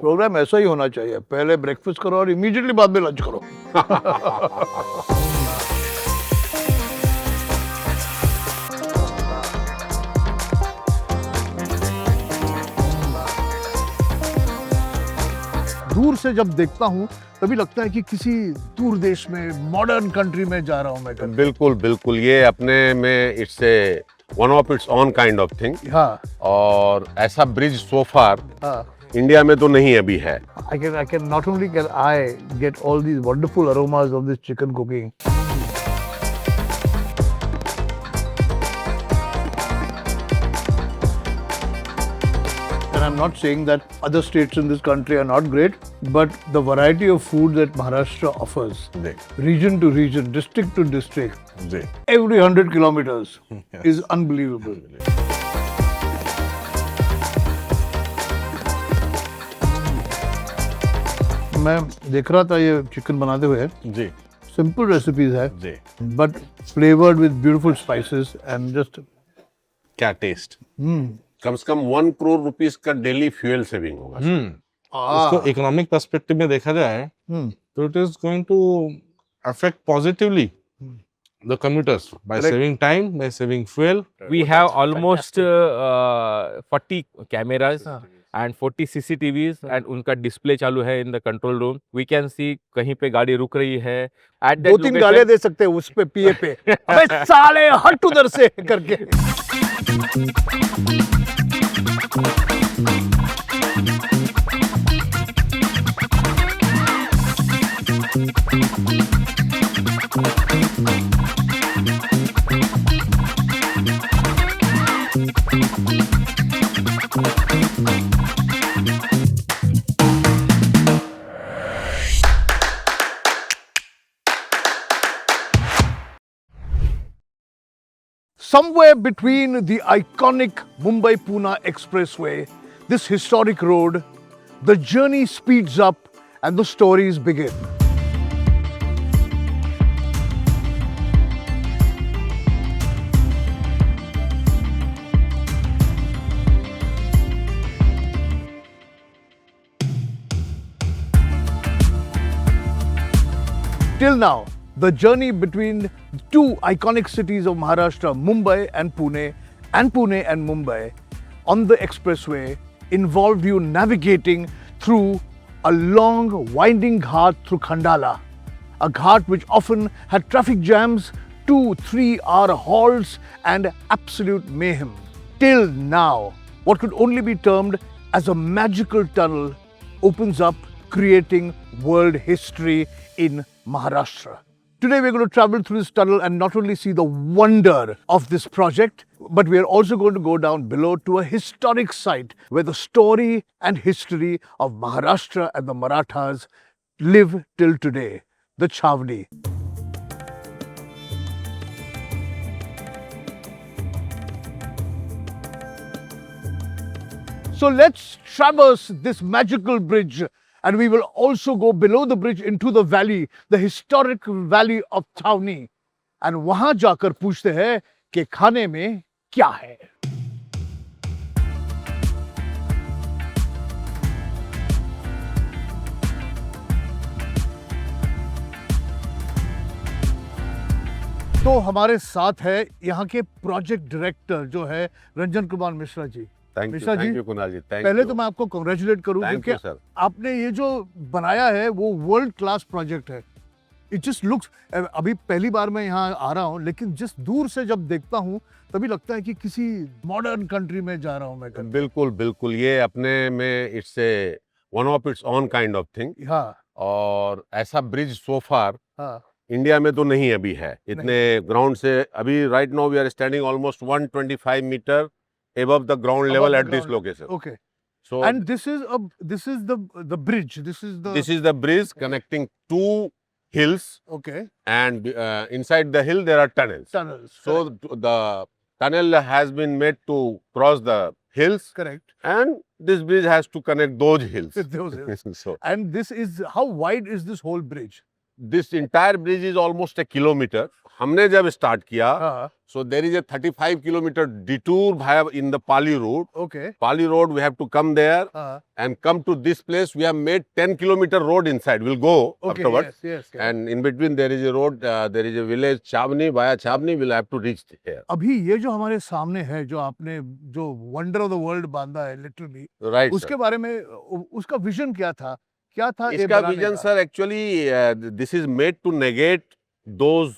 Programme ऐसा ही होना चाहिए, पहले ब्रेकफास्ट करो और इमीडिएटली बाद में लंच करो। दूर से जब देखता हूँ तभी लगता है कि किसी दूर देश में मॉडर्न कंट्री में जा रहा हूँ मैं। बिल्कुल बिल्कुल, ये अपने में it's a one of its own kind of thing. हाँ और ऐसा ब्रिज सो फार हाँ, इंडिया में तो नहीं अभी है। I can not only can I get all these wonderful aromas of this chicken cooking. And I'm not saying that other states in this country are not great, but the variety of food that Maharashtra offers, ji region to region, district to district, ji every 100 kilometers is unbelievable. मैं देख रहा था ये chicken बनाते हुए, जी simple recipes है जी। But flavoured with beautiful spices and just क्या टेस्ट! कम से कम 1 करोड़ रुपीस का डेली फ्यूल सेविंग होगा। इसको इकोनॉमिक पर्सपेक्टिव में देखा जाए तो it is going to affect positively the commuters by Correct. saving time, by saving fuel. We have almost 40 cameras and 40 CCTVs and उनका डिस्प्ले चालू है in the control room. We can see कहीं पे गाड़ी रुक रही है. At that दो तीन गालियां दे सकते हैं उस पे पीए पे, अबे साले हट उधर से करके। Somewhere between the iconic Mumbai-Pune Expressway, this historic road, the journey speeds up and the stories begin. Till now, the journey between two iconic cities of Maharashtra, Mumbai and Pune and Mumbai, on the expressway involved you navigating through a long winding ghat through Khandala, a ghat which often had traffic jams, 2-3 hour halts and absolute mayhem. Till now, what could only be termed as a magical tunnel opens up, creating world history in Maharashtra. Today we're going to travel through this tunnel and not only see the wonder of this project, but we are also going to go down below to a historic site where the story and history of Maharashtra and the Marathas live till today, the Chhavni. So let's traverse this magical bridge and we will also go below the bridge into the valley, the historic valley of Chhavni. And वहां जाकर पूछते हैं कि खाने में क्या है। तो हमारे साथ है यहाँ के प्रोजेक्ट डायरेक्टर जो है Ranjan Kumar Mishra ji. Mishra ji, thank you Kunal ji, thank पहले यू। तो मैं आपको कांग्रेचुलेट करूं Thank क्योंकि you, sir. आपने ये जो बनाया है वो वर्ल्ड क्लास प्रोजेक्ट है। इट जस्ट लुक्स, अभी पहली बार मैं यहाँ आ रहा हूँ लेकिन जिस दूर से जब देखता हूँ तभी लगता है कि किसी मॉडर्न कंट्री में जा रहा हूँ मैं। बिल्कुल बिल्कुल, ये अपने में it's a one of its own kind of thing. हाँ और ऐसा ब्रिज सो फार हाँ, इंडिया में तो नहीं अभी है। इतने ग्राउंड से अभी right now we are standing almost 125 meter above the ground level at this location. Okay. So And this is the bridge. this is the bridge connecting two hills, okay, and inside the hill there are tunnels. tunnels. So the tunnel has been made to cross the hills, correct. and this bridge has to connect those hills. With those hills. So And this is, how wide is this whole bridge? this entire bridge is almost a kilometer. हमने जब start किया, हाँ, so there is a 35 kilometer detour via in the Pali road. okay. Pali road, we have to come there हाँ, and come to this place. We have made 10-kilometer road inside. We'll go okay, afterwards. yes. And in between there is a road, there is a village Chavni. Via Chavni, we'll have to reach here. अभी ये जो हमारे सामने है, जो आपने जो wonder of the world बांधा है लिटरली, Right, उसके बारे में उसका विजन क्या था ये इसका बनाने विजन का? Sir actually this is made to negate those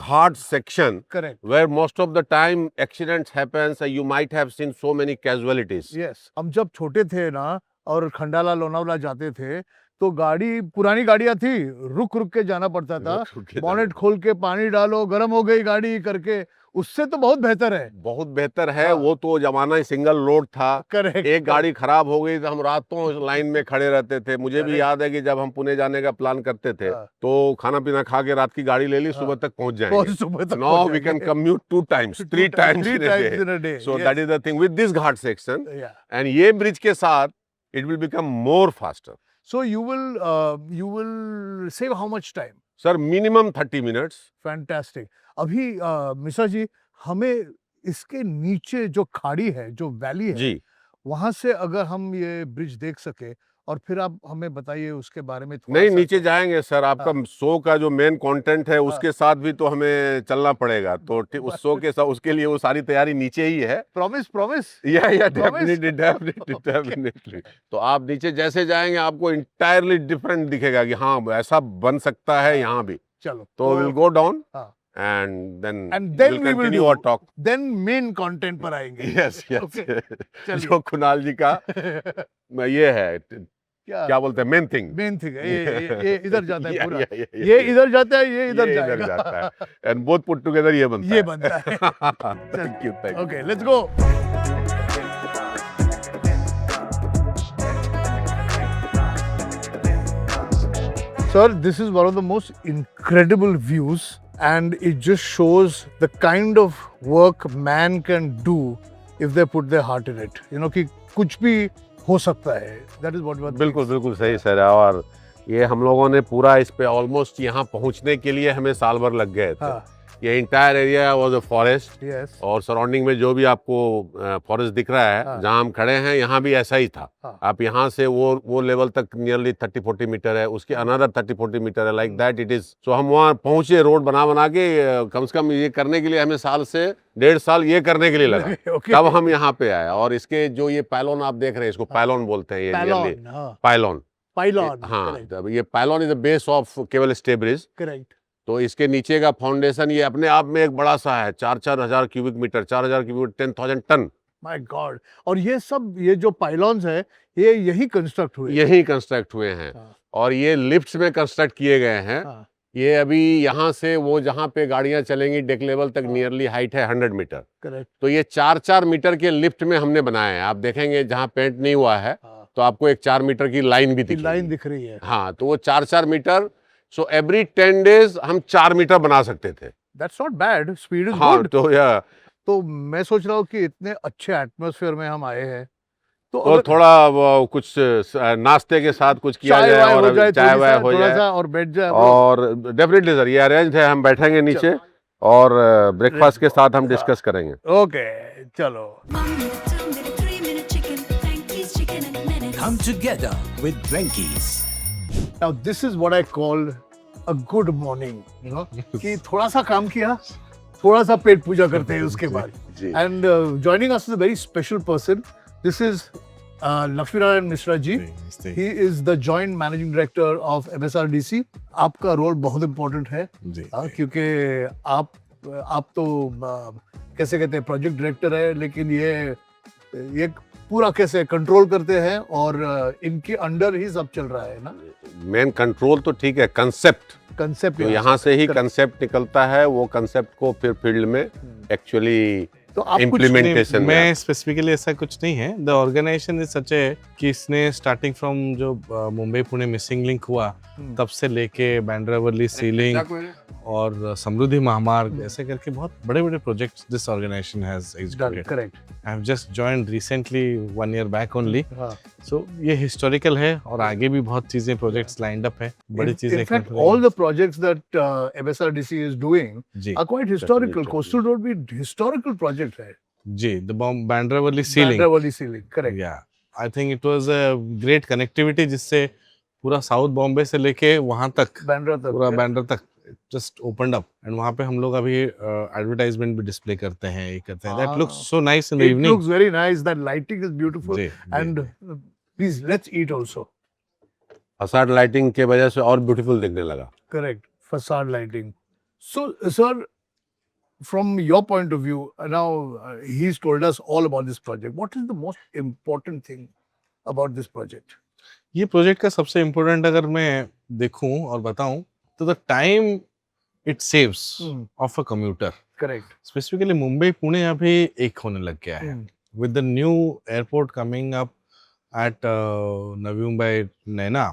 ghat section correct, where most of the time accidents happens. You might have seen so many casualties. Yes. हम जब छोटे थे ना और खंडाला लोनावला जाते थे तो गाड़ी, पुरानी गाड़ियां थी, रुक रुक के जाना पड़ता था, बॉनेट खोल के पानी डालो, गर्म हो गई गाड़ी करके, उससे तो बहुत बेहतर है। बहुत बेहतर है। हाँ। वो तो जमाना ही सिंगल रोड था। करेक्ट, एक गाड़ी खराब हो गई तो हम रातों लाइन में खड़े रहते थे। मुझे भी Correct. याद है कि जब हम पुणे जाने का प्लान करते थे हाँ। तो खाना पीना खा के रात की गाड़ी ले ली, हाँ। सुबह तक पहुंच बहुत जाएंगे। सुबह तक Now we can commute 2 times, 3 times in a day. in a day. So yes. that is the thing with this ghat section. Yeah. And ये ब्रिज के साथ it will become more faster. So you will save how much time? Sir, minimum 30 minutes. Fantastic. अभी मिश्रा जी, हमें इसके नीचे जो खाड़ी है, जो वैली है, जी वहां से अगर हम ये ब्रिज देख सके, और फिर आप हमें बताइए उसके बारे में थोड़ा नहीं, सा। नीचे जाएंगे सर। आपका शो का जो मेन कंटेंट है उसके साथ भी तो हमें चलना पड़ेगा। तो उस शो के साथ, उसके लिए वो सारी तैयारी नीचे ही है। प्रॉमिस या Promise? डेफिनेटली। तो आप नीचे जैसे जाएंगे आपको इंटायरली डिफरेंट दिखेगा कि हाँ ऐसा बन सकता है यहाँ भी। चलो, तो विल गो डाउन हाँ। And then And then we will continue do- our talk. Then main content पर आएंगे। Yes Okay. चलिए। जो कुणाल जी का ये है, क्या बोलते हैं, मेन थिंग। मेन थिंग है, ये इधर जाता है पूरा। ये ये इधर जाता है, ये इधर ये जाएगा। जाता है। एंड बोथ पुट टुगेदर ये बनता है। ये बनता है। Thank you. Okay, let's go. Sir, this is one of the most incredible views, and it just shows the kind of work man can do if they put their heart in it. You know कि कुछ भी हो सकता है. That is what we are. बिल्कुल बिल्कुल सही sir. और ये हम लोगों ने पूरा इस पे ऑलमोस्ट यहाँ पहुँचने के लिए हमें साल भर लग गए थे। हाँ, ये entire area was a forest, yes. और सराउंडिंग में जो भी आपको फॉरेस्ट दिख रहा है हाँ। जहाँ हम खड़े हैं, यहाँ भी ऐसा ही था। हाँ। आप यहाँ से वो लेवल तक नियरली 30-40 मीटर है, उसके अनदर 30-40 मीटर है, लाइक दैट इट इज। सो हम वहाँ पहुँचे रोड बना के, कम से कम ये करने के लिए हमें साल से 1.5 साल ये करने के लिए लगा। Okay. तब हम यहाँ पे आए। और इसके जो ये पायलॉन आप देख रहे हैं, इसको पायलॉन बोलते हैं। ये Pylon, हाँ, पायलॉन। pylon. हाँ, Correct. तब ये pylon is the base of cable stay bridge. Correct. तो इसके नीचे का फाउंडेशन ये अपने आप में एक बड़ा सा है, 4-4 हजार cubic meter, 4,000 cubic, 10,000 ton. My God. और ये सब, ये जो पाइलॉन्स है, ये यही कंस्ट्रक्ट हुए। यही कंस्ट्रक्ट हुए हैं। हाँ। और ये लिफ्ट्स में कंस्ट्रक्ट किए गए हैं। हाँ, ये अभी यहाँ से वो जहाँ पे गाड़ियाँ चलेंगी डेक लेवल तक नियरली हाइट है 100 मीटर। करेक्ट। तो ये 4-4 मीटर के लिफ्ट में हमने बनाए हैं। आप देखेंगे जहाँ पेंट नहीं हुआ है हाँ, तो आपको एक 4 मीटर की लाइन भी दिखेगी। लाइन दिख रही है। हाँ, तो वो 4-4 मीटर। सो एवरी 10 डेज हम 4 मीटर बना सकते थे। That's not bad. Speed is हाँ, good. तो या तो मैं सोच रहा हूँ कि इतने अच्छे एटमॉस्फेयर में हम आए हैं, तो और अगर थोड़ा वो कुछ नाश्ते के साथ कुछ किया चाय जाए वाय और हो जाए, चाय वाय हो थोड़ा जाए, सा और बैठ जाए, और डेफिनेटली सर ये अरेंज है। हम बैठेंगे नीचे और ब्रेकफास्ट के साथ हम डिस्कस करेंगे। ओके, चलो। 1 minute, 2 minute, 3 minute chicken, Frankie's chicken in a minute. Come together with Drankies. Now this is what I call a good morning, you know, कि थोड़ा सा काम किया, थोड़ा सा पेट पूजा करते हैं उसके बाद। जी। And joining us is a very special person. This is Lakshmi Narayan Mishra ji. He is the joint managing director of MSRDC. आपका रोल बहुत इम्पोर्टेंट है, क्योंकि आप तो कैसे कहते हैं, प्रोजेक्ट डायरेक्टर है, लेकिन ये पूरा कैसे कंट्रोल करते हैं, और इनके अंडर ही सब चल रहा है ना। मेन कंट्रोल तो ठीक है, कंसेप्ट तो यहाँ से ही कंसेप्ट निकलता है। वो कंसेप्ट को फिर फील्ड में एक्चुअली तो आप कुछ इम्प्लीमेंटेशन मैं स्पेसिफिकली ऐसा कुछ नहीं है। द ऑर्गेनाइजेशन इज सच है कि इसने स्टार्टिंग फ्रॉम जो मुंबई पुणे मिसिंग लिंक हुआ तब से लेके बांद्रा वर्ली सी लिंक और समृद्धि महामार्ग ऐसे करके बहुत बड़े बड़े projects this organization has Done. Executed. Correct. I have just joined recently 1 year back only. हाँ. सो ये हिस्टोरिकल है और आगे भी बहुत चीजें प्रोजेक्ट्स लाइंड अप है, बड़ी चीजें. In fact, all the projects that MSRDC is doing ji are quite historical. Definitely. Coastal Road भी historical project है. जी, the Bandra Worli sea link. Bandra Valley ceiling. Correct. या I think it was a great connectivity जिससे पूरा south Bombay से लेके वहां तक, Bandra तक. पूरा बैंड्रा तक जस्ट ओपनड अप. एंड वहां पे हम लोग अभी एडवर्टाइजमेंट भी डिस्प्ले करते हैं, ये करते हैं. That looks so nice in the It evening. looks very nice. That lighting is beautiful. जी, And please let's eat also. Facade lighting के वजह से और ब्यूटीफुल दिखने लगा. Correct. Facade lighting. So, sir, from your point of view, now he's told us all about this project. What is the most important thing about this project? ये project का सबसे important अगर मैं देखूं और बताऊं तो the time it saves of a commuter. Correct. Specifically Mumbai Pune अभी एक होने लग गया है. With the new airport coming up at Navi Mumbai Naina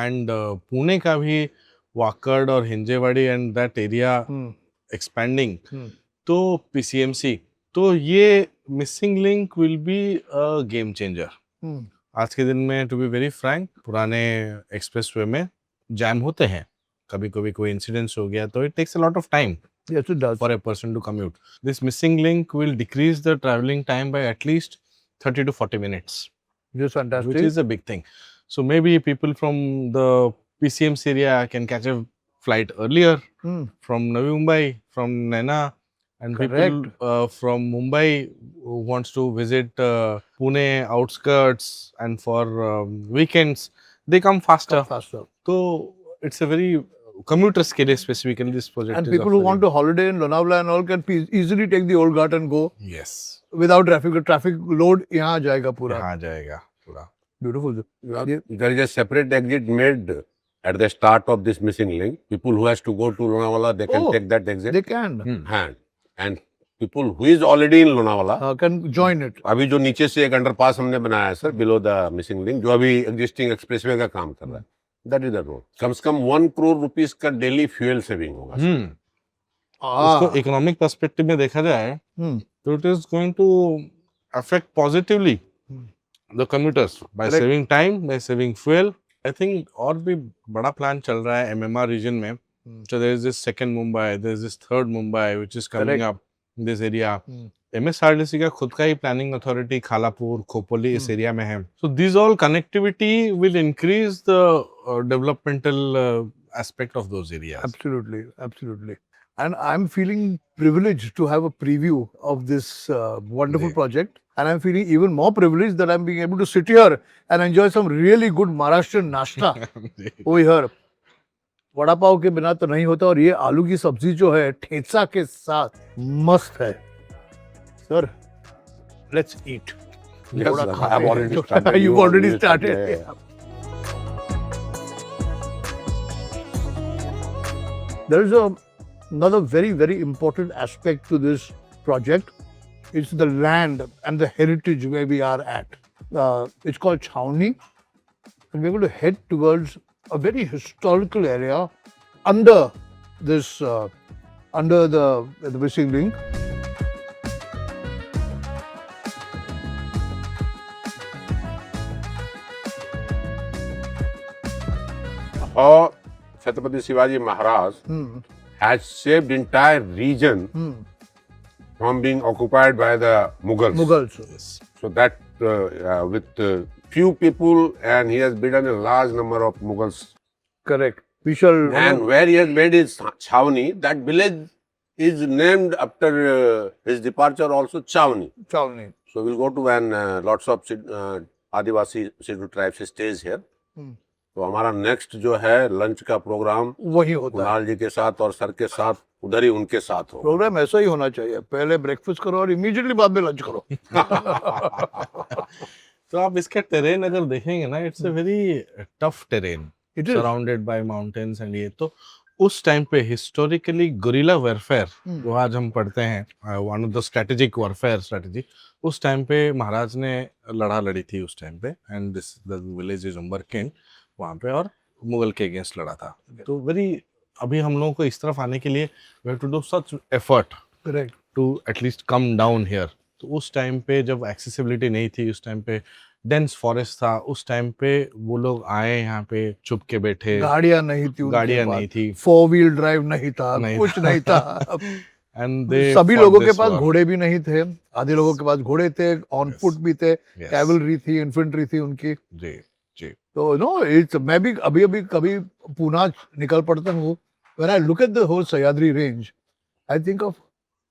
and Pune का भी वाकड़ और Hinjewadi and that area expanding, तो PCMC, तो ये missing link will be a game changer. आज के दिन में टू बी वेरी फ्रैंक, पुराने एक्सप्रेसवे में जैम होते हैं, कभी कभी कोई इंसिडेंस हो गया तो it takes a lot of time Yes, it does. for a person to commute. This missing link will decrease the traveling time by at least 30 to 40 minutes, Just fantastic. which is a big thing. So maybe people from the PCMC area can catch a flight earlier from Navi Mumbai, from Naina, and people from Mumbai who wants to visit Pune outskirts and for weekends, they come faster. faster. So it's a very commuters के लिए specifically this project. And is people who offering. want to holiday in Lonavala and all can easily take the old ghat and go Yes. without traffic. Traffic load यहाँ जाएगा पूरा. यहाँ जाएगा पूरा. Beautiful. There is a separate exit made at the start of this missing link. People who has to go to Lonavala, they can take that exit. They can. And people who is already in Lonavala, Can join it. अभी जो नीचे से एक underpass हमने बनाया है sir, below the missing link, जो अभी एग्जिस्टिंग एक्सप्रेसवे का काम कर रहा है, दैट इज द रोड. कम से कम 1 crore रुपीस का डेली फ्यूल सेविंग होगा. इसको इकोनॉमिक पर्सपेक्टिव में देखा जाए तो it is going to affect positively the commuters by saving time, by saving fuel. I think और भी बड़ा प्लान चल रहा है एमएमआर रीजन में. So there is this second Mumbai, there is this third Mumbai which is coming up in this area. MSRDC का खुद का ही प्लानिंग अथॉरिटी खालापुर, खोपोली इस एरिया में है. So these all connectivity will increase the developmental aspect of those areas. Absolutely, absolutely. And I'm feeling privileged to have a preview of this wonderful project. And I'm feeling even more privileged that I'm being able to sit here and enjoy some really good Maharashtrian nashta over here. Vada pav के बिना तो नहीं होता, और ये आलू की सब्जी जो है ठेचा के साथ मस्त है. Sir, let's eat. Yes, sir. I have already started. You've already started. Yeah. There is another very, very important aspect to this project. It's the land and the heritage where we are at. It's called Chhauni, and we're going to head towards a very historical area under this, under the missing link. और Chhatrapati Shivaji Maharaj has saved entire region from being occupied by the Mughals. Mughals. So that with few people, and he has beaten a large number of Mughals. Correct. We shall. And where he has made his Chhauni, that village is named after his departure also Chhauni. Chhauni. So we'll go to and lots of Adivasi scheduled tribes stays here. तो हमारा next जो है lunch का programme वही होता है. कुणाल जी के साथ और सर के साथ उधर ही उनके साथ हो. प्रोग्राम ऐसा ही होना चाहिए. पहले ब्रेकफास्ट करो और इमीडिएटली बाद में लंच करो. तो आप इसका टेरेन अगर देखेंगे ना, it's a very tough terrain, It is. Surrounded by mountains and ये. तो उस टाइम पे हिस्टोरिकली गुरिल्ला वॉरफेयर जो आज हम पढ़ते हैं, one of the strategic warfare strategy, उस टाइम पे महाराज ने लड़ी थी उस टाइम पे. And this the village is Umberkhind वहाँ पे, और मुगल के अगेंस्ट लड़ा था. तो वेरी अभी हम लोगों को इस तरफ आने के लिए we have to do such effort Correct. To at least come down here. तो उस टाइम पे जब एक्सेसिबिलिटी नहीं थी, उस टाइम पे डेंस फॉरेस्ट था, उस टाइम पे वो लोग आए यहाँ पे चुप के बैठे. गाड़ियां नहीं थी, गाड़ियां नहीं थी, 4 व्हील ड्राइव नहीं था, नहीं कुछ था. नहीं था. एंड दे सभी लोगों के पास घोड़े भी नहीं थे, आधे लोगों के पास घोड़े थे, ऑन Yes. फुट भी थे, Yes. कैवलरी थी, इन्फेंट्री थी उनकी. जी जी. तो इट्स मैं भी अभी कभी पूना निकल पड़ता हूँ. When I look at the whole Sahyadri range, I think of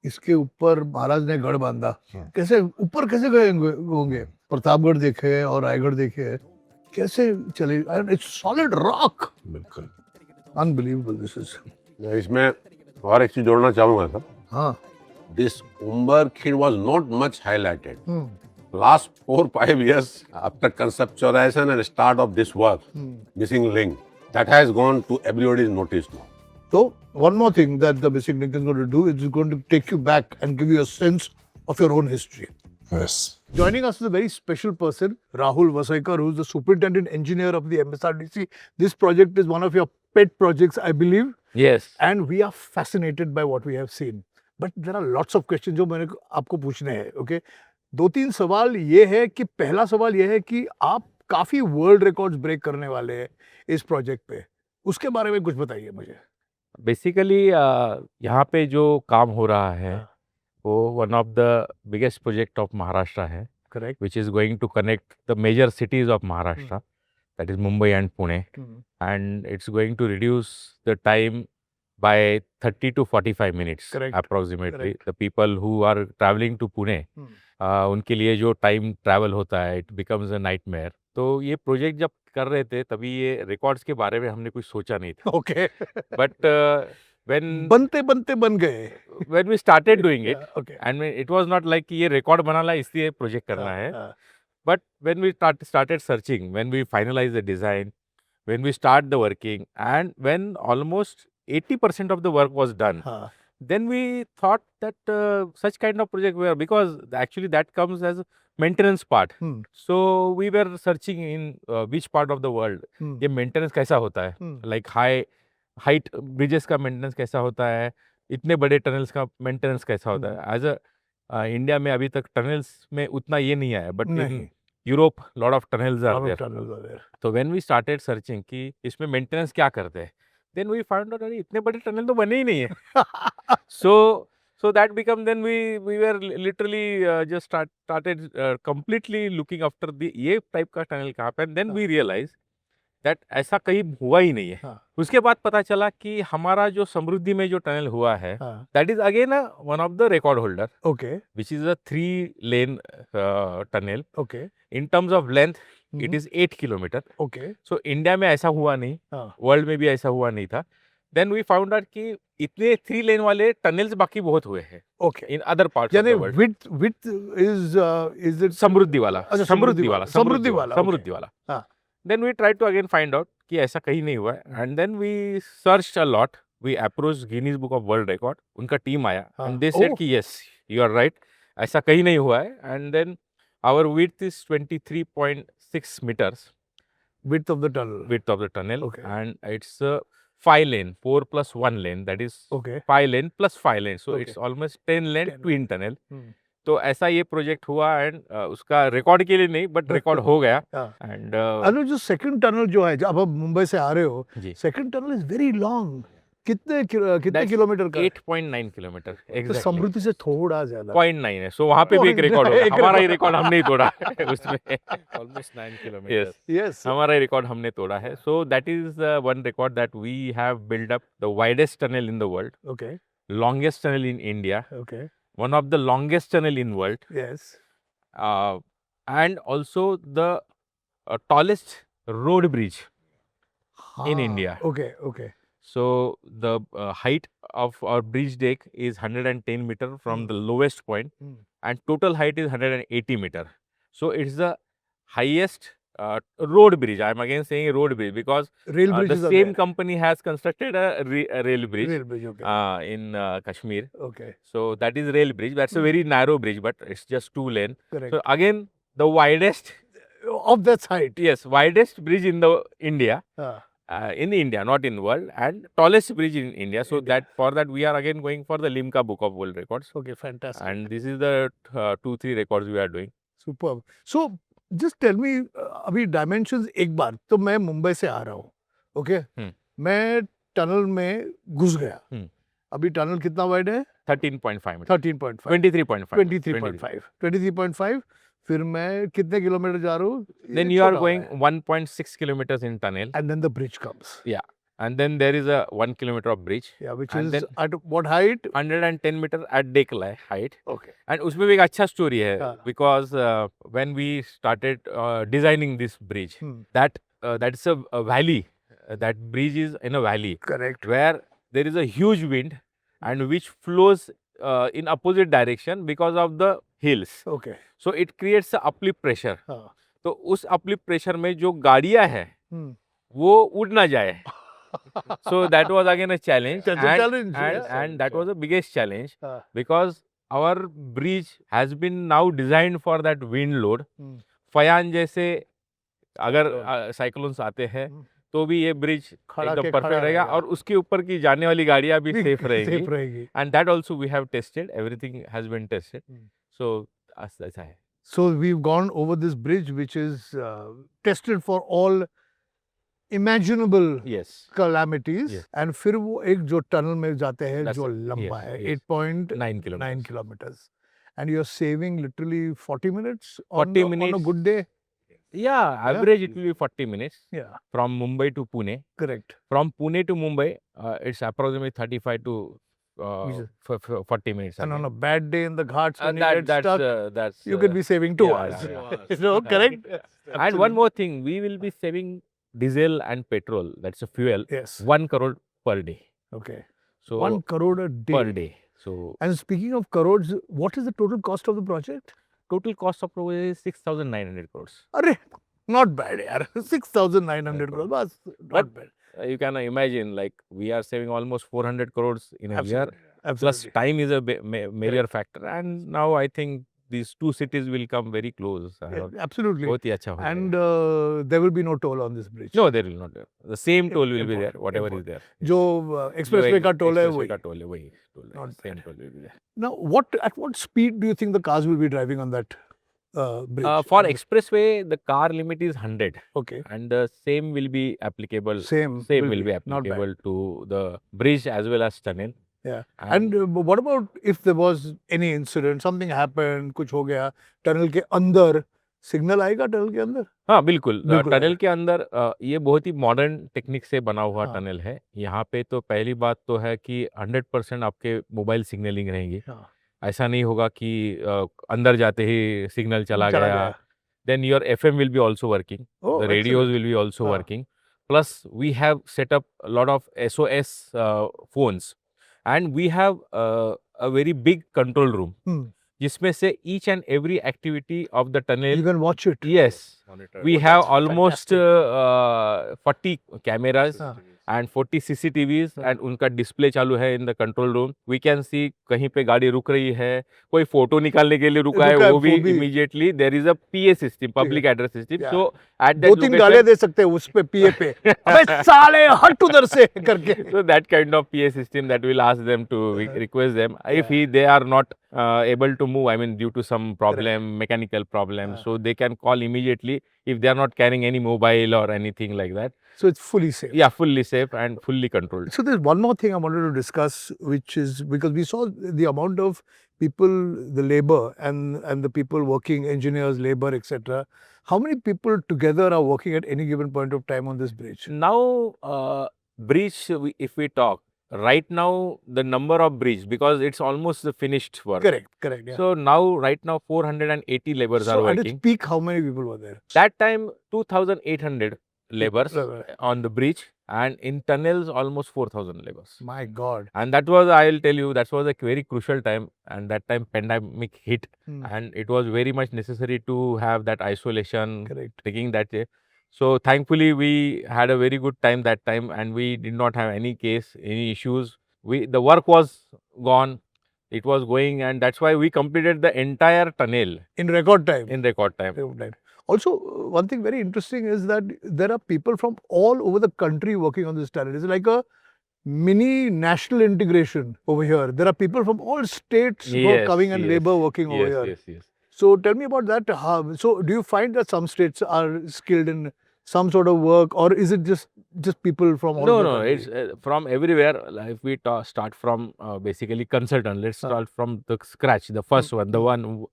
इसके ऊपर महाराज ने गढ़ बांधा. कैसे ऊपर कैसे गए होंगे? प्रतापगढ़ देखे और रायगढ़ देखे, कैसे चले? It's solid rock. बिल्कुल. Unbelievable this is. मैं इसमें और एक चीज जोड़ना चाहूंगा सर. हाँ. This Umberkhed was not much highlighted. Last 4-5 years after conceptualization and start of this work, missing link, that has gone to everybody's notice now. So one more thing that the missing link is going to do is going to take you back and give you a sense of your own history. Yes. Joining us is a very special person, Rahul Vasaikar, who is the superintendent engineer of the MSRDC. This project is one of your pet projects, I believe, Yes. and we are fascinated by what we have seen. But there are lots of questions जो मैंने आपको पूछने हैं. Okay, 2-3 सवाल ये है कि पहला सवाल ये है कि आप काफी वर्ल्ड रिकॉर्ड्स ब्रेक करने वाले हैं इस प्रोजेक्ट पे. उसके बारे में कुछ बताइए मुझे. बेसिकली यहाँ पे जो काम हो रहा है वो one of the biggest project of Maharashtra है, Correct. which is going to connect the major cities of Maharashtra, that is Mumbai and Pune, and it's going to reduce the time by 30 to 45 minutes Correct. approximately. Correct. The people who are traveling to Pune, उनके लिए जो time travel होता है, it becomes a nightmare. तो ये project जब कर रहे थे तभी ये रिकॉर्ड्स के बारे में हमने कुछ सोचा नहीं था. Okay. बट when बनते बनते बन गए. when we started doing it, Okay. and it was not like कि ये रिकॉर्ड बनाना है इसलिए प्रोजेक्ट करना है. But when we started searching, when we finalized the design, when we start the working, and when almost 80% of the work was done, then we thought that such kind of project were, because actually that comes as a maintenance part. So we were searching in which part of the world ये maintenance कैसा होता है, like height bridges का maintenance कैसा होता है, इतने बड़े टनल्स का maintenance कैसा होता है. एज अ इंडिया में अभी तक टनल्स में उतना ये नहीं आया, but in Europe lot of tunnels are there. तो व्हेन वी स्टार्टेड सर्चिंग कि इसमें मेंटेनेंस क्या करते हैं, देन वी फाउंड आउट अरे इतने बड़े टनल तो बने ही नहीं है. So that become, then we were literally just started completely looking after the ये टाइप का टनल कहाँ पे, and then we realized that ऐसा कहीं हुआ ही नहीं है. उसके बाद पता चला कि हमारा जो समृद्धि में जो टनल हुआ है, that is again one of the record holder. Okay. Which is a 3-lane tunnel. Okay. In terms of length, it is 8 kilometer. Okay. So India में ऐसा हुआ नहीं, वर्ल्ड में भी ऐसा हुआ नहीं था. Then we found out कि इतने 3 लेन वाले टनल्स बाकी बहुत हुए हैं. Okay. In other parts of यानी the world. width is it समृद्धि वाला. अच्छा, समृद्धि वाला. समृद्धि वाला. समृद्धि वाला. हाँ. Then we tried to again find out कि ऐसा कहीं नहीं हुआ है. And then we searched a lot. We approached Guinness Book of World Record. उनका टीम आया. And they said कि yes, you are right. ऐसा कहीं नहीं हुआ है. And then our width is 23.6 meters. Width of the tunnel. Width of the tunnel. Okay. And it's 5 lane, 4 plus 1 lane. That is Okay. 5 lane plus 5 lane. So Okay. it's almost 10 lane 10 twin tunnel. तो ऐसा ये project हुआ. And उसका record के लिए नहीं, but record हो गया. एंड अनुज जो सेकंड टनल जो है, जब आप मुंबई से आ रहे हो, जी. Second tunnel is very long. कितने That's किलोमीटर का? 8.9 किलोमीटर. तो एग्जैक्टली समृद्धि से थोड़ा ज्यादा. 0.9 है. सो वहाँ पे भी एक 0.9 रिकॉर्ड होगा. एक हमारा ही record. रिकॉर्ड हमने ही तोड़ा है उसमें. Almost 9 Yes. kilometers. Yes. हमारा ही रिकॉर्ड हमने तोड़ा है. So that is one record that we have build up the widest tunnel in the world, Okay. longest tunnel in India, Okay. one of the longest tunnel in world, Yes. and also the tallest road bridge in हाँ. India. Okay. Okay. So the height of our bridge deck is 110 meter from the lowest point, and total height is 180 meter. So it's the highest road bridge. I'm again saying road bridge because Rail the bridges are same there. company has constructed a rail bridge Rail bridge. Okay. in Kashmir. Okay. So that is rail bridge. That's a very narrow bridge, but it's just 2 lane. Correct. So again, the widest, Of that height. yes, widest bridge in the India. in India, not in world, and tallest bridge in India. So that for that we are again going for the Limca Book of World Records, Okay, fantastic. and this is the 2-3 records we are doing. Superb. So just tell me, अभी dimensions एक बार तो मैं मुंबई से आ रहा हूँ, okay? मैं tunnel में घुस गया. अभी टनल कितना वाइड है? 13.5 meters. 13.5. 23.5. 23.5. 23.5. फिर मैं कितने किलोमीटर जा रहा हूँ? Then ये you are छोटा going है. 1.6 kilometers in tunnel. And then the bridge comes. Yeah. And then there is a 1 kilometer of bridge. Yeah, which And is then at what height? 110 meter at deck height. Okay. And उसमें भी एक अच्छा story है, हाँ. because when we started designing this bridge, that's a valley. That bridge is in a valley Correct. where there is a huge wind and which flows in opposite direction because of the hills. Okay. So it creates a uplift pressure. हाँ. तो उस uplift pressure में जो गाड़ियाँ हैं वो उड़ ना जाए. So that was again a challenge. That's a challenge, yes. And that was the biggest challenge हाँ. because our bridge has been now designed for that wind load. Phyan जैसे अगर साइक्लोन्स आते हैं तो भी ये ब्रिज एकदम परफेक्ट रहेगा और उसके ऊपर की जाने वाली गाड़ियां भी सेफ रहेगी. And that also we have tested, everything has been tested. So ऐसा है. So we've gone over this bridge which is tested for all imaginable Yes. calamities. Yes. And फिर वो एक जो टनल में जाते हैं That's जो it. लंबा Yes, है yes. 8.9 9 kilometers. kilometers. And you're saving literally 40 minutes 40 on a minutes. good day. Yeah, average it will be 40 minutes Yeah, from Mumbai to Pune. correct. From Pune to Mumbai, it's approximately 35 to Yes. 40 minutes. And on again. a bad day in the ghats when you get stuck, that's you could be saving 2 yeah, hours. yeah, You know, correct? And one more thing, we will be saving diesel and petrol, that's a fuel, Yes. 1 crore per day. Okay. So 1 crore a day. per day. So And speaking of crores, what is the total cost of the project? total cost of project is 6,900 crores. Arre, not bad, yaar. 6,900 crores. Bas, not But bad. You can imagine, like we are saving almost 400 crores in a year. Absolutely. Plus Absolutely. time is a major factor, and now I think these two cities will come very close. Yeah, absolutely. बहुत ही अच्छा हो And जाएगा. there will be no toll on this bridge. No, there will not. The same toll will be there, Important, whatever important. is there. जो expressway का toll है Expressway वही. का toll है वही. Not Same bad. toll will be there. Now, at what speed do you think the cars will be driving on that bridge? For expressway, the car limit is 100, Okay. and the same will be applicable. Same Same will be Not bad. applicable to the bridge as well as tunnel. Yeah. And what about if there was any incident, something happened, कुछ हो गया, tunnel के अंदर signal आएगा tunnel के अंदर? हाँ बिल्कुल. बिल्कुल टनल आएगा. के अंदर ये बहुत ही मॉडर्न टेक्निक से बना हुआ हाँ. टनल है. यहाँ पे तो पहली बात तो है कि 100% आपके मोबाइल सिग्नलिंग रहेंगी. हाँ. ऐसा नहीं होगा कि अंदर जाते ही सिग्नल चला चला गया. गया. Then your FM will be also working. Oh, The radios excellent. will be also हाँ. working. Plus, we have set up a lot of SOS phones, and we have a very big control room. जिसमें से each and every activity of the tunnel. You can watch it. Yes, we have that's almost 40 cameras हाँ. and 40 CCTVs and उनका display चालू है in the control room. We can see कहीं पे गाड़ी रुक रही है, कोई फोटो निकालने के लिए रुका है, वो भी immediately there is a PA system, public address system. Yeah. So at that 2-3 गालियाँ दे सकते हैं उस पे PA पे. अबे साले हट उधर से करके. so that kind of PA system that will ask them to request them if they are not able to move, I mean due to some problem, mechanical problem, so they can call immediately if they are not carrying any mobile or anything like that. So it's fully safe. Yeah, fully safe and fully controlled. So there's one more thing I wanted to discuss, which is because we saw the amount of people, the labor and the people working, engineers, labor, etc. How many people together are working at any given point of time on this bridge? Now, bridge, if we talk, right now the number of bridge, because it's almost the finished work. Correct, correct. Yeah. So now, right now, 480 laborers are So at its working. peak, how many people were there? That time, 2,800 laborers Right. on the bridge, and in tunnels, almost 4,000 laborers. My God. And that was, I'll tell you, that was a very crucial time. And that time, pandemic hit, and it was very much necessary to have that isolation, Correct. taking that. So thankfully, we had a very good time that time, and we did not have any case, any issues. The work was gone, it was going, and that's why we completed the entire tunnel In record time. in record time. Record time. Also, one thing very interesting is that there are people from all over the country working on this talent. It's like a mini national integration over here. There are people from all states who are Yes, coming and yes, labor working over yes, here. yes, yes. So tell me about that. So do you find that some states are skilled in some sort of work, or is it just people from all No, over the no, country? it's from everywhere. Like if we start from basically consultant, let's start from the scratch. The first one, the one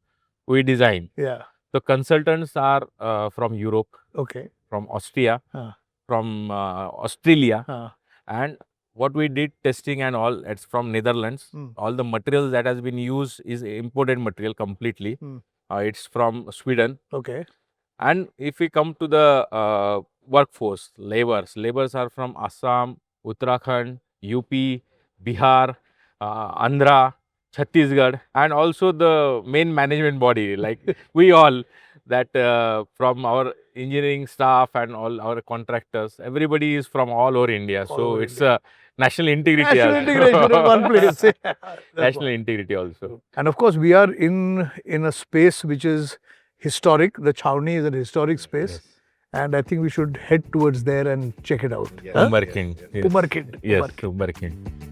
we design. Yeah. The consultants are from Europe, Okay. from Austria, Huh. from Australia, Huh. and what we did testing and all, it's from Netherlands. Mm. All the materials that has been used is imported material completely. Mm. It's from Sweden. Okay. And if we come to the workforce, labors are from Assam, Uttarakhand, UP, Bihar, Andhra, Chhattisgarh, and also the main management body, like we all, that from our engineering staff and all our contractors, everybody is from all over India. All So over it's India. a national integrity. National also. integration in one place. That's National what. integrity also. And of course, we are in a space which is historic. The Chhauni is an historic space, and I think we should head towards there and check it out. Huh? Umarkind. Yes. Umarkind. Yes, Umarkind. Umarkind.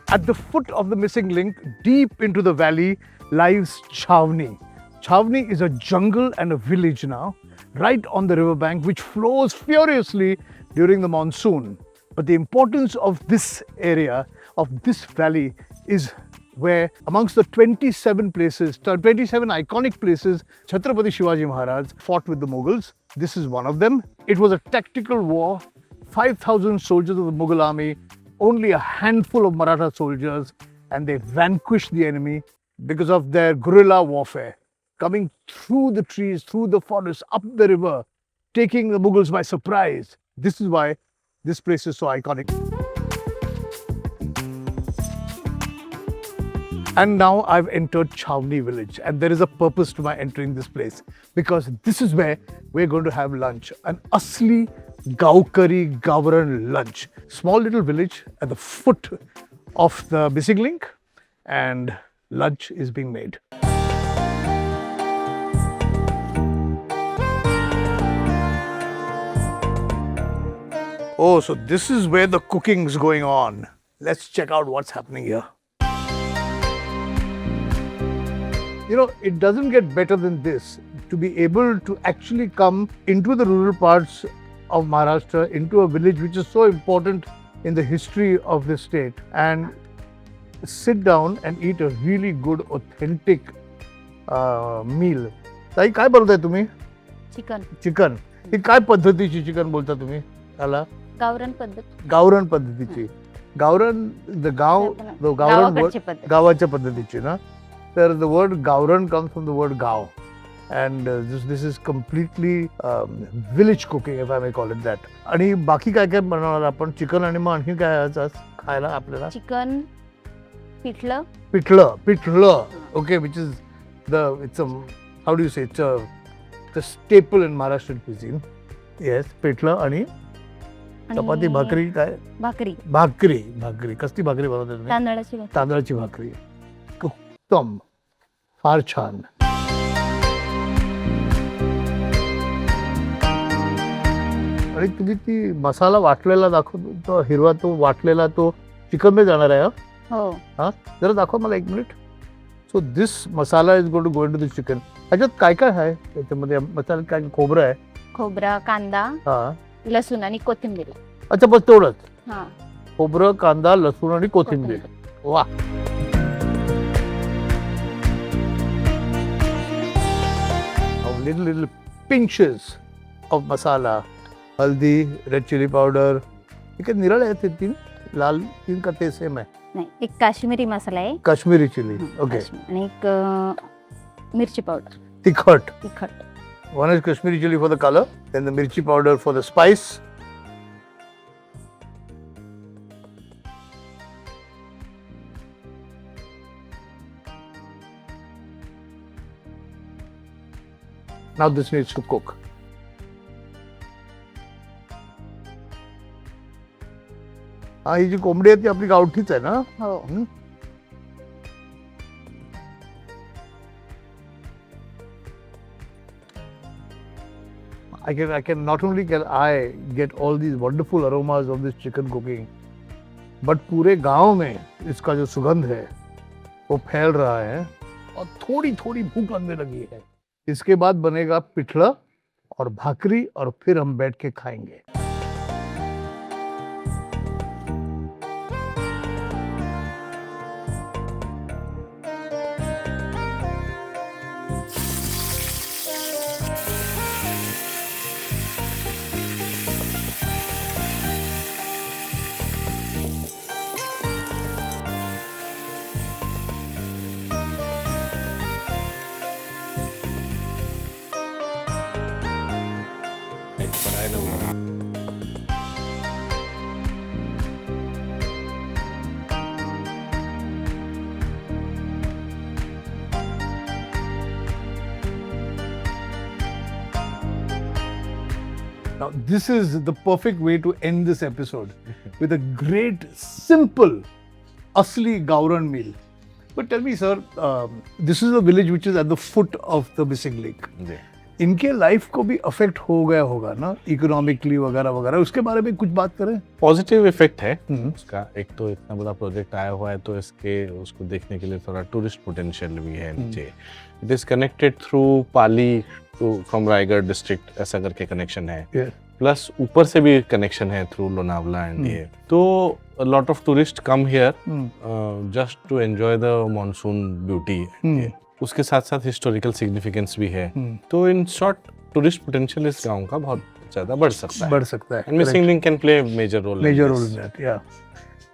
At the foot of the missing link, deep into the valley, lies Chhauni. Chhauni is a jungle and a village now, right on the riverbank, which flows furiously during the monsoon. But the importance of this area, of this valley, is where amongst the 27 places, 27 iconic places, Chhatrapati Shivaji Maharaj fought with the Mughals. This is one of them. It was a tactical war. 5,000 soldiers of the Mughal army, only a handful of Maratha soldiers, and they vanquished the enemy because of their guerrilla warfare, coming through the trees, through the forest, up the river, taking the Mughals by surprise. This is why this place is so iconic. And now I've entered Chhauni village, and there is a purpose to my entering this place, because this is where we're going to have lunch, an asli Gaukari Gavaran lunch. Small little village at the foot of the missing link, and lunch is being made. Oh, so this is where the cooking is going on. Let's check out what's happening here. You know, it doesn't get better than this. To be able to actually come into the rural parts of Maharashtra, into a village which is so important in the history of this state, and sit down and eat a really good, authentic meal. ताई काय बनवताय तुम्ही? Chicken chicken. ही काय पद्धतीची chicken बोलता तुम्ही त्याला? गावरान पद्धत गावरान पद्धतीची. गावरान द गाव द गावरान गावाकडची पद्धत. गावाच्या पद्धतीची ना. तर the word गावरान comes from the word Gao. And this is completely village cooking, if I may call it that. आणि बाकी काय काय बनवणार आपण? चिकन आणि मग आणखी काय आहे आज खायला आपल्याला? Chicken pithla pithla. Okay, which is it's a, how do you say, it's the staple in Maharashtrian cuisine. Yes, pithla आणि चपाती, भाकरी काय? भाकरी. कसली भाकरी बनवता तुम्ही? तांदळाची भाकरी. तांदळाची भाकरी. उत्तम. फार छान. आणि तुम्ही ती मसाला वाटलेला दाखवतो, तो हिरवा तो वाटलेला तो चिकन मध्ये जाणार आहे. हो हा जरा दाखव मला 1 minute. So this masala is going to go into the chicken. त्याच्यात काय काय आहे त्याच्यामध्ये? मसाला काय? खोबरं आहे, खोबरा, कांदा, हा. लसूण आणि कोथिंबीर. अच्छा, बस तेवढंच? हा खोबरं, कांदा, लसूण आणि कोथिंबीर. वा. Little pinches of masala, haldi, red chili powder. हे काय निराळे आहेत ते 3? लाल 3 का ते सेम आहे? नाही, एक काश्मीरी मसाला आहे. काश्मीरी चिली. ओके. आणि एक मिरची पावडर तिखट. तिखट. One is Kashmiri chili for the color, then the mirchi powder for the spice. Now this needs to cook. हा ही जी कोंबडी आहे ती आपली गावठीच आहे ना? हो. I can not only get all these wonderful aromas of this chicken cooking, but पूरे गांव में इसका जो सुगंध है वो फैल रहा है और थोड़ी थोड़ी भूख लगने लगी है. इसके बाद बनेगा पिठला और भाकरी और फिर हम बैठ के खाएंगे. Now, this is the perfect way to end this episode with a great, simple, asli Gauran meal. But tell me, sir, this is a village which is at the foot of the missing link. जी. इनके life को भी affect हो गया होगा ना, economically वगैरह वगैरह, उसके बारे में कुछ बात करें. पॉजिटिव इफेक्ट है उसका. एक तो इतना बड़ा प्रोजेक्ट आया हुआ है तो इसके उसको देखने के लिए थोड़ा टूरिस्ट पोटेंशियल भी है नीचे. It is connected through Pali to from Raigad district, ऐसा करके कनेक्शन है. Yeah. प्लस ऊपर से भी कनेक्शन है थ्रू लोनावला एंड ये. तो a lot of tourists come here just to enjoy the monsoon beauty. उसके साथ साथ हिस्टोरिकल सिग्निफिकेंस भी है. तो इन शॉर्ट टूरिस्ट पोटेंशियल इस गांव का बहुत ज्यादा बढ़ सकता है. बढ़ सकता है. And missing link can play major role. Major role in that, yeah.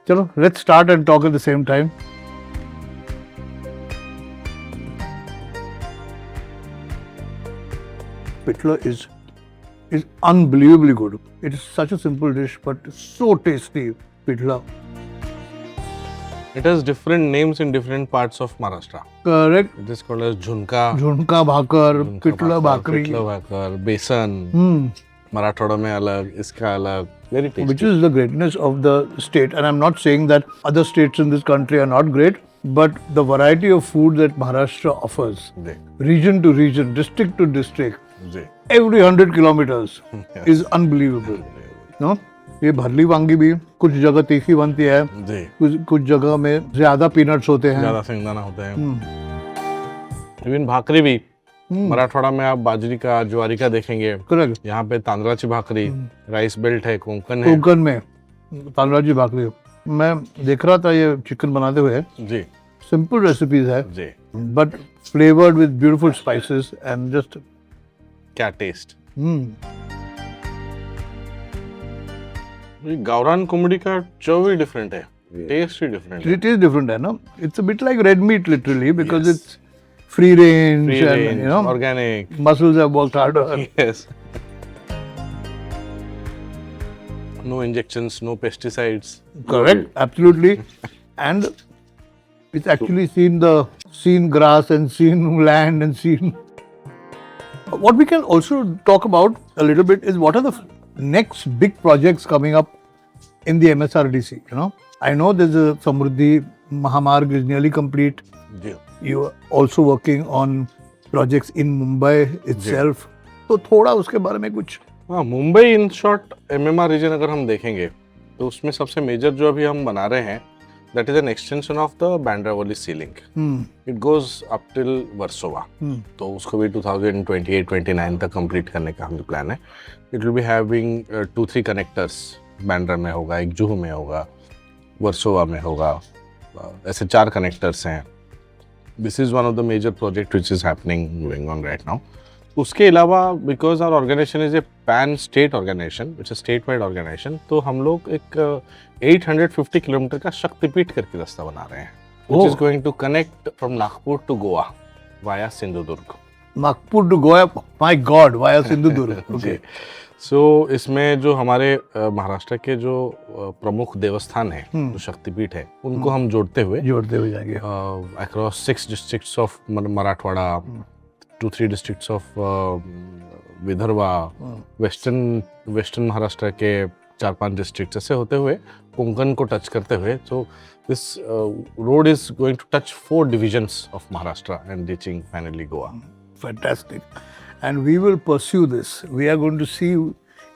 चलो, let's start and talk at the same time. Pitla is unbelievably good. It is such a simple dish, but so tasty. Pitla. It has different names in different parts of Maharashtra. Correct. It is called as zunka, zunka bhakar, pithla भाकरी. पिठला भाकर, बेसन. मराठवाड़ा में अलग, इसका अलग. Very tasty. Which is the greatness of the state. And I'm not saying that other states in this country are not great, but the variety of food that Maharashtra offers, ji. region to region, district to district, ji. every 100 kilometers is unbelievable. No? ये भरली वांगी भी कुछ जगह तीखी बनती है, जी. कुछ जगह में ज्यादा पीनट्स होते हैं. ज्यादा सिंगदाना होता है. इवन भाकरी भी मराठवाड़ा में आप बाजरी का, ज्वारी का देखेंगे. करेक्ट. यहाँ पे तांदळाची भाकरी, राइस बेल्ट है, कोंकण है. कोंकण में तांदळाची भाकरी. मैं देख रहा था ये चिकन बनाते हुए. जी. सिंपल रेसिपीज है, जी. But flavoured with beautiful spices and just क्या टेस्ट. गावरान कोंबडी का चव ही डिफरेंट है, टेस्ट ही डिफरेंट है. It is different, है ना? It's a bit like red meat, literally, because Yes. it's free range, Free and range, you know, organic. muscles have worked harder. Yes. No injections, no pesticides. Correct, absolutely, and it's actually seen grass and seen land and seen. What we can also talk about a little bit is what are the next big projects coming up in the MSRDC. You know, I know there's a Samruddhi Mahamarg is nearly complete. Ji. You are also working on projects in Mumbai itself. तो थोड़ा उसके बारे में कुछ. हाँ, Mumbai in short MMR region अगर हम देखेंगे तो उसमें सबसे मेजर जो अभी हम बना रहे हैं, that is an extension of the Bandra Worli sea link. It goes up till Versova. तो उसको भी 2028-29 तक कंप्लीट करने का हमारा प्लान है. It will be having 2-3 connectors. Bandra में होगा, एक जुहू में होगा, वर्सोवा में होगा. ऐसे 4 कनेक्टर्स हैं. This is one of the major project which is happening going on right now. उसके अलावा because our organization is a pan state organization, it's a state wide organization, तो हम लोग एक 850 किलोमीटर का शक्तिपीठ करके रास्ता बना रहे हैं, which is going to connect from Nagpur to Goa via Sindhudurg. Nagpur to Goa, my god, via Sindhudurg. Ji. So इसमें जो हमारे महाराष्ट्र के जो प्रमुख देवस्थान है, जो शक्तिपीठ है, उनको हम जोड़ते हुए जाएंगे across 6 districts of Marathwada, 2-3 districts of Vidarbha, western Maharashtra के 4-5 districts ऐसे होते हुए कोंकण को टच करते हुए, so this road is going to touch 4 divisions of Maharashtra and reaching finally Goa. Fantastic. And we will pursue this. We are going to see,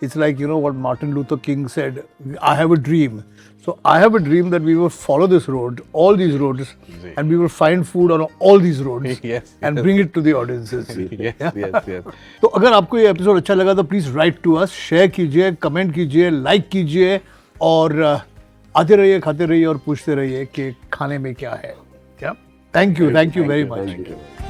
it's like, you know, what Martin Luther King said, I have a dream. So I have a dream that we will follow this road, all these roads, and we will find food on all these roads Yes, and yes. bring it to the audiences. Yes, yes, yes. तो अगर आपको ये episode अच्छा लगा तो please write to us, share कीजिए, comment कीजिए, like कीजिए और आते रहिए, खाते रहिए और पूछते रहिए कि खाने में क्या है. क्या? Thank you very much.